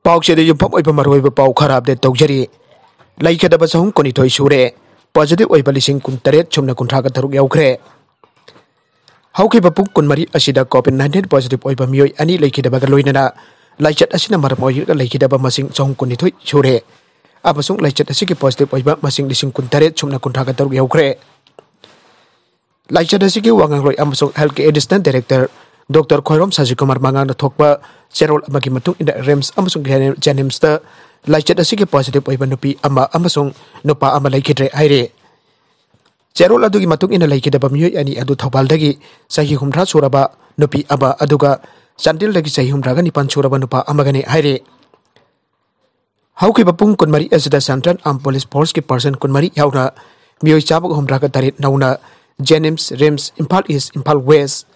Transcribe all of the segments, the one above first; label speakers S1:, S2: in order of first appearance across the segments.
S1: Pauxed Yump Oiba Maroiba Pau Karab de Togeri. Like the Basong Conito Sure. Positive Oibalising Kuntaret Chumna Kuntraga Yaukre. How keep a book kun Mari Asida Copen 9 positive Oiba Mui any Lake the Bagaloina. Like Asina Maramoy, Lake the Bamasing Song Kunito Sure. Abasung like a siki positive Oiba Masing Lising Kuntaret Chumna Kuntraga Yaukre. Like the Siki Wangangroy Amazon Healthcare Assistant Director. Dr. Khoirom Sajikumar Mangana Thokpa, Cheryl Amagimatung in the Rems Amazon Janimster, like the Siki positive Oiba Nupi Ama Amazon Nupa Ama Lakidre Aire. Cheryl Adugi Matung in the Lake the Bamu and Adu Topaldagi, Sahi Humra Suraba, Nupi Aba Aduga, Santil Lagi Sahum Dragani Panchuraba Nupa Amagani Aire. How keep a pung could marry as the Santan and police Polski person could marry Yauna, Mio Chabak Humdraga Tarit Nauna, Janims, Rems, Impal East, Impal West.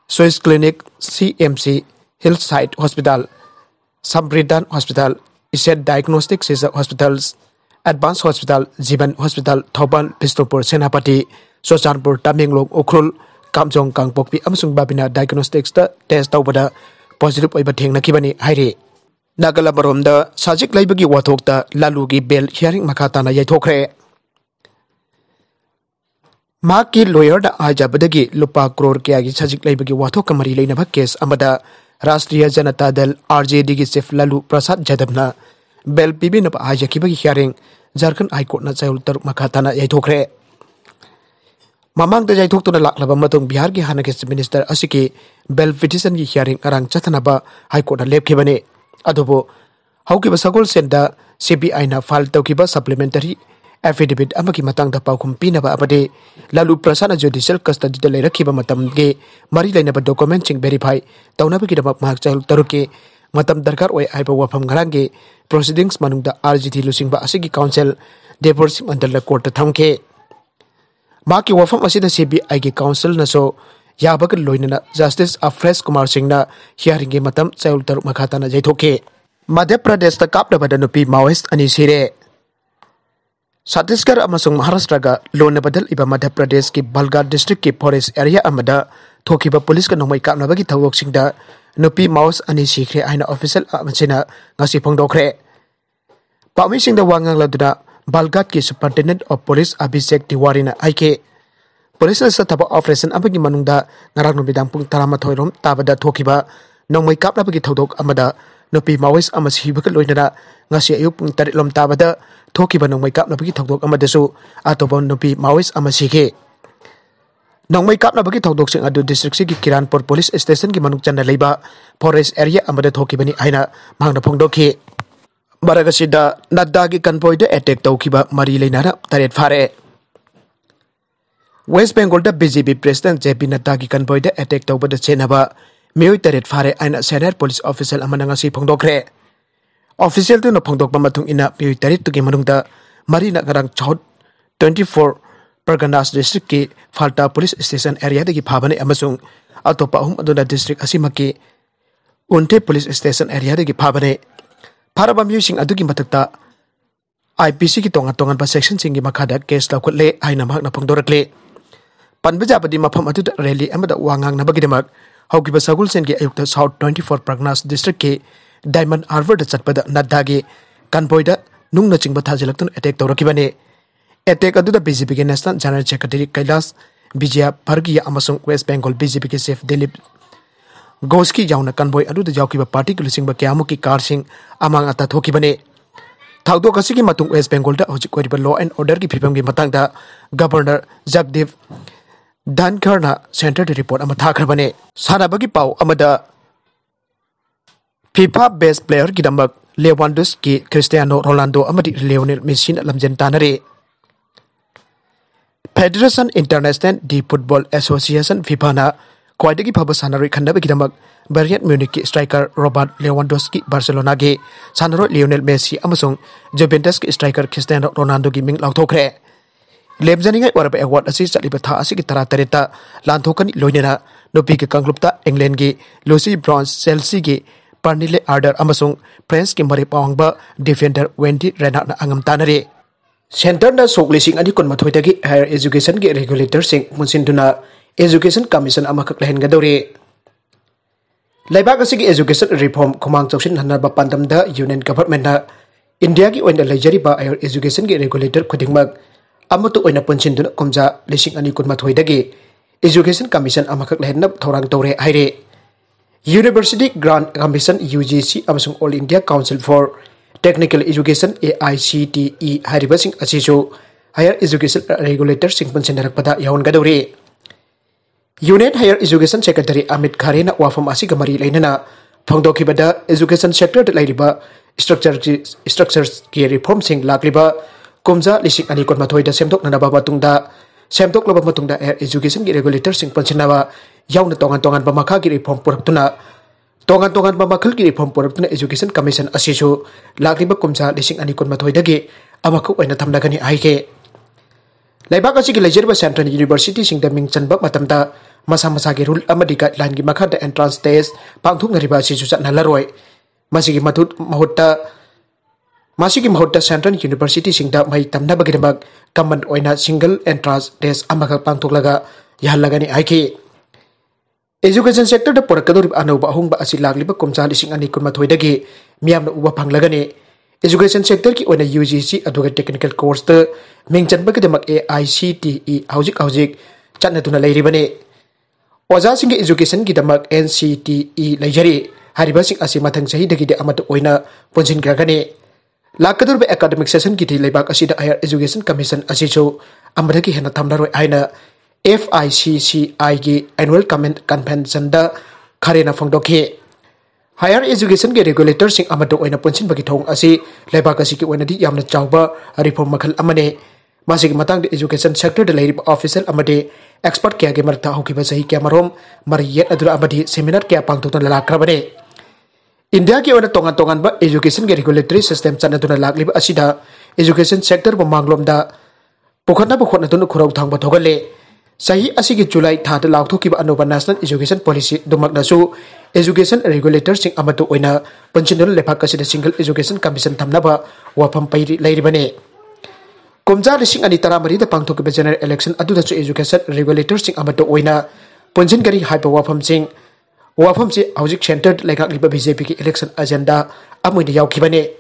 S1: Swiss Clinic, CMC, Hillside Hospital, Sambridan Hospital, Ejjat Diagnostic Hospitals, Advanced Hospital, Jiban Hospital, Thoban, Pistopur, Senapati, Sochanpur, Tamenglong, Okrul, Kamjong, Kangpokpi, Amsung Babina Diagnostics, Test Taubada, Positive Oibating Nakibani, Haire. Nagalabarom, Sajik Labagi Watokta, Lalugi Bell, Hearing Makatana Yatokre. Maki lawyer da Ajabadagi Lupa Crore Kiagi Sajik Labagi Watoka Marilena Bakes Amada Rastriya Janata del RJD Sef Lalu Prasad Jadabna Bel Bibin of Ajakibagi hearing Jarkan High Court Nazaul Turk Makatana Yatokre Mamang the Jatok to the Laklabamatung Bihargi Hanakis Minister Asiki Bel Petition hearing Arang Chatanaba High Court Leb Kibane Adobo Haukiba Sagol Senda CBI na file Tokiba supplementary affidavit amaki matang da paukum pinaba abade lalu prasana judicial custody da lerakhiba matam ge mari lainaba document ching verify taunaba ki damak mahak chal taruke matam darkar oi aiba wafam ngarange proceedings manungda RGT lusingba asigi council deporsim under the court thamke maki wafam asida CBI ge council na so yabak loinana justice afresh kumar singh na hearing ge matam chal taruk makhata na jaithoke Madhya Pradesh ta Kapnabada Nupi Maoist ani sire Chhattisgarh amasung Maharashtra ga lona badal iba Madhya Pradesh ki Balgar district ki forest area amada thokiba police ka nomai kapnabagi thawok singda Nupi Maos ani sikhre aina official amachina ngasi phongdokre Pami singda wangang laduna Balgat ki superintendent of police Abhishek Tiwari na aike police sa thaba operation amagi manungda ngarang nubidang pung 13 rom tabada thokiba nomai kapnabagi thawdok amada Nupi Maos amasihiba loinana ngasi ayuk pung 3 lom tabada Thokiba nong may kap na bagi thawdok amadasu atobon Nupi Maoist amasike nong may kap na bagi thawdok sing adu district sigi Kiranpur police station ki manuk channa leiba forest area amada thokiba ni aina mangna phongdokhi baragasida nadagi convoy da attack tawkiba mari leinara taret fare West Bengal da BJP president JP Nadagi convoy da attack tawbada chenaba meoi taret fare aina senior police official amana ngasi phongdokre Official to no pongdok pamatung ina military to gimanungda Marina Garang Chod 24 Parganas district ki Falta police station area de ki phabane amasung atopa aduna district asimaki Unte police station area de ki phabane Parabam using adugi matakta IPC ki tongan ba section singi makada case lakutle aina mak na pongdorakle Panbajabadi mafam adu rally amada wangang na bagidemak haukiba sagul sen ki ayukta South 24 Parganas district ki Diamond Harbour da chatpada Nadagi convoy da nung na chingba thajilaktun attack tawrakibane attack adu da BJP ke National General Secretary Kailas Vijaya Bhargiya amasung West Bengal BJP ke Chief Dilip Goski jauna convoy adu da jawkiba party ki lusingba kyamuki car sing amang ata thokibane thawdok asigi matung West Bengal da hojik koriba law and order ki phipam gi matang da Governor Jagdeep Dhankar na center de report ama thakhrabane sanabagi pau amada FIFA best player gidmk Lewandowski Cristiano Ronaldo amadi Lionel Messi Lamjel tanari Federation International de Football Association FIFA na khwaidagi phaba sanaroi khanaba gidmk Bayern Munich ki striker Robert Lewandowski Barcelona gi sanaroi Lionel Messi amasung Juventus ki striker Cristiano Ronaldo gi ming lauthokre lemjaningai waraba award asi chaliba tha asi ki taratareta lanthokani loinena nopi ki kanglupta England gi Lucy Bronze Chelsea gi Parnile Arder amasung Prince ki mari pawangba defender Wendy Renard na angam tanari Center na soklising ani kon mathoitagi higher education ki regulator sing munsinduna education commission amakak lahen gadore Laibak asigi education reform khumang chawsin hanaba pandamda union government na India ki oina leijariba higher education ki regulator khudingmak amatu oina punchinduna komja lising ani kunmathoi dagi education commission amakak lehnab thorang tore haire University Grant Commission UGC amasung All India Council for Technical Education AICTE haribasing asisu higher education regulator sing punchinarakpada yawn gadori Unit Higher Education Secretary Amit Khare na wafam asiga mari lainana phangdokibada education sector da lairiba structures ki reform sing lakliba kumja lising ani kon mathoi da semdok nanaba matungda semdok loba matungda education ki regulator sing panchinawa yauna tongan ba makha ki reform puraktuna tongan ba makhal ki reform puraktuna education commission asisu lakliba kumja lising ani kon mathoi dagi amakhu oina thamnagani aike Laibak asigi lejerba Central University sing da ming chanba matamda masa gi rule amadi guideline gi makha da entrance test pangthuk ngariba si chu chatna laroi masigi mahutta Central University sing da mai tamna bagirmak common oina single entrance test amaka pangthuk laga yahalagani aiki education sector da porakadori anoba hungba asi lagliba komcha lising ani kunmathoi dagi miyamna uba phanglagani Education sector ki oina UGC aduga technical course ta mingchan bagdamak AICTE hauzik chatna tuna leiribane Oja sing education ki damak NCTE leijari hariba sing asi mathang sahi dagi de amatu oina ponjin gragane lakadur be academic session ki thi leibak asida higher education commission asichu amada ki hena thamdaroi aina FICCI gi annual convention da kharena phangdokhe Higher education ke regulator sing amado oina ponchin bagi thong asi leibak asi ki oina di yamna chawba reform makhal amane masigi matang de education sector de leirib official amade expert kya ge martha hokiba sahi kya marom mariyet adura amadi seminar kya pangtutna lalakrabane India ki oina tongan ba education ke regulatory system chana tuna laklib asida education sector ba manglom da pokhatna tunu khurau thangba thogale Sahi asigi July thada laukhokiba anoba national education policy dumaknasu education regulators sing amatu oina panchinul lephak asida single education commission thamnaba wafam pairi leiribane komja lising ani taramari da pangthokiba general election aduda chu education regulators sing amatu oina ponchin gari haipa wafam se hojik centered lekak liba BJP ki election agenda amoina yaukibane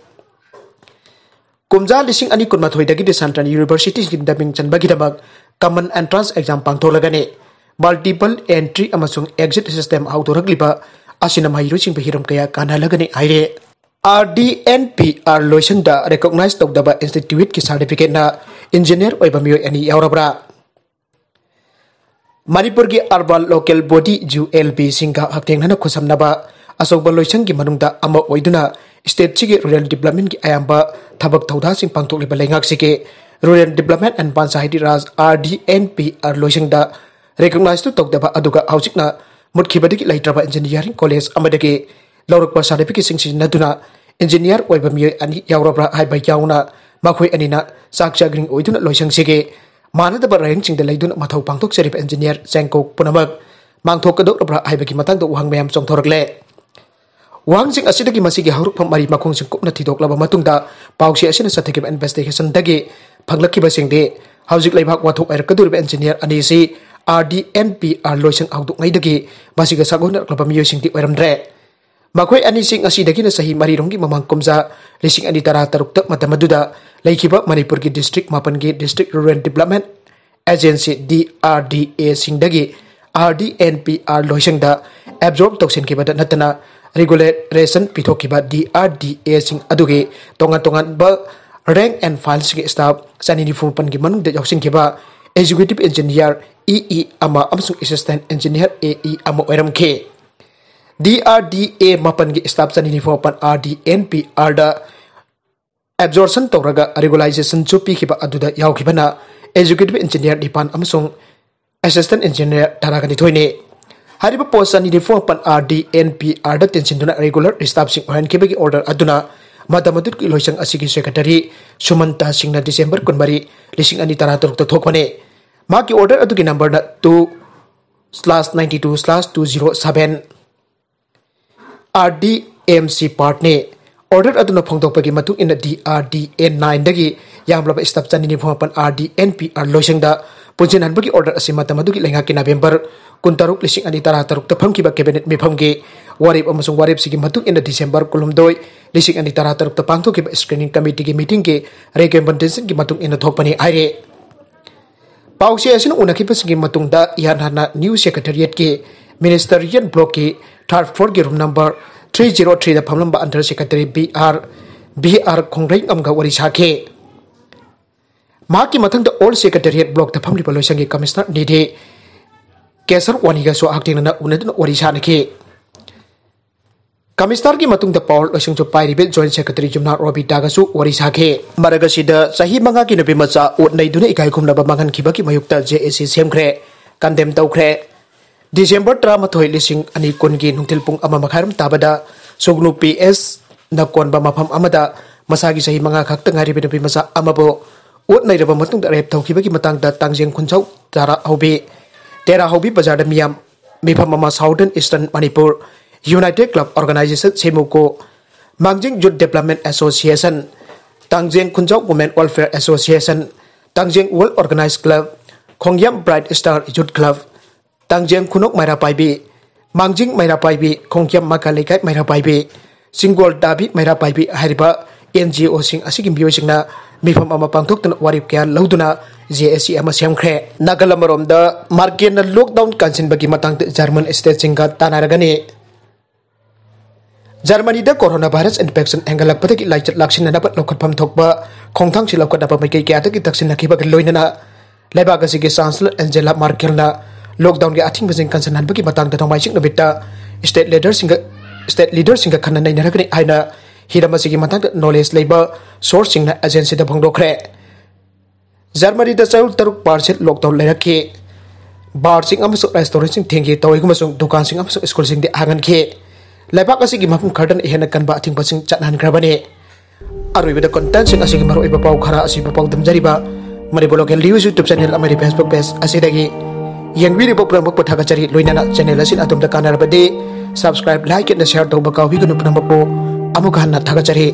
S1: Kumja lising ani kunmathoi dagi de Central University sing daming chanbagi damak common entrance exam pangtholagane multiple entry amasung exit system autoragliba asina mahiru sing behiram kaya kanalagane aire RDNPR loisang da recognize tokdaba institute ki certificate na engineer oiba miyo ani yaorabra Manipur ki urban local body ULB singa hakteng na khusamnaba asokba loisang ki manungda ama oiduna state chigi rural development ki ayamba thabak thauda sing pangtokliba lengak sike rural development and panchayati raj RDNPR loisang da recognize to tokdaba aduga hausikna Mutkhraba Enjeneering Engineering College amadagi lawrukpa certificate sing sinaduna engineer oiba miyo ani yaorabra haiba yauna makhoi anina sakcha gring oiduna loisang sike manadaba rank sing da leiduna mathau pangtok serip engineer jangko punamak mangthok kadokra haibagi matang do wang mayam chongthorakle Wang sing asidagi masigi hauruk pamari makong sing kupna thidok laba matungda pausi asina sathikib investigation dagi phanglakiba singde haujik leibhak wathok airkadur engineer ani si RDNPR loisang auduk ngai dagi masiga sagona klaba miyo singti oiramdre makhoi ani sing asidagi na sahi mari rongi mamang komja lising ani tara tarukta matamaduda laikiba Manipur ki district mapan ki district rural development agency DRDA singdagi RDNPR loisang da absorb toksin kibada natana regulation pithokiba DRDA sing aduge tongan ba rank and file sing staff sanini fupan gi manung de yausing kiba executive engineer EE ama amsung assistant engineer AE ama oiram ke DRDA mapan gi staff sanini fupan RDNPR da absorption toraga regularization chupi kiba aduda yaukibana executive engineer dipan amsung assistant engineer tanaragani thoine Hariba post ani reform pan RDNPR da tension duna regular staff sing ohan kebagi order aduna madamadut ki loisang asigi secretary Sumanta sing na December kunbari lising ani taraturuk ta thokwane maki order adu ki number na 2/92/207 RDMC partne order aduna phongdok pagi matung in DRDN 9 dagi yamlaba staff chani ni phongpan RDNPR loisang da punjinan bagi order asima tamadugi lenga ki November kuntaruk lising ani tara taruk ta phamkiba cabinet mi phamge warip amasung warip sigi matung ina December kulumdoi lising ani tara taruk tapangto ki screening committee ki meeting ki recommendation ki matung ina thokpani aire pausi asin unaki pasigi matung da yan hana new secretariat ki ministerial block ki third floor ki room number 303 da phamlamba under secretary BR Kongreng amga wari sakhe maki mathang da all secretariat block da phamli palosangi commissioner nide Kesar waniga so acting na unadun wari sanake Kamistar ki matung da Paul Osing Chupai Ribet Joint Secretary Jumna Robi Dagasu Warisake Maragasida Sahi Manga ki Nupimacha ut nay duna ikay kumnaba mangan kiba ki mayukta JAC Semkhre kandem tawkhre December 13 lising ani kungi nungtilpung ama makharam tabada Sugnu PS na konba mafam amada masagi sahi manga khakta ngari Nupimacha amabo ut nay raba matung da rep tawkiba ki matang da tangjeng khunchau tara haubi Tera Hobi Bazar Miyam Mifam Mama Southern Eastern Manipur United Club Organization Semuko Mangjing Youth Development Association Tangjeng Kunjau Women Welfare Association Tangjeng World Organized Club Kongyam Bright Star Youth Club Tangjeng Kunok Maira Paibi Mangjing Maira Paibi Kongyam Makalekai Maira Paibi Singol Dabi Maira Paibi Hariba NGO Sing Asigim Biosingna Mifam Mama Pangtok Tan Warip Kya Lauduna JAC Semkhre Nagalam da market na lockdown kansinnaba gi matang German state singa tanaragani Germany da coronavirus infection engalak pataki Laksinba lokhatpham thokba khongthang silawkat apa mai kya ta ki taksin nakhiba loinana laiba ga sigi chancellor Angela Merkel na lockdown ge athing bajing kansinnaba gi matang da thongbai sing nobita state leader singa khanna nei naragani aina hirama sigi matang knowledge leiba source singna agency da bhongdokre Germany da chaul taruk parcel lockdown leraki bar sing amasuk restaurant sing thengi tawai gumasung dukan sing amasuk school sing di angan ke laipak asigi mafum khardan ehena kan ba athing basing chatnan grabani aroi bida content sing asigi maro iba pau khara asigi pau damjariba Manipur local news YouTube channel amari Facebook page asidagi yang video program pathaga chari loinana channel asin atum da kanarabadi subscribe like and share to ba kawi gunu pnambo amukhanna thaga chari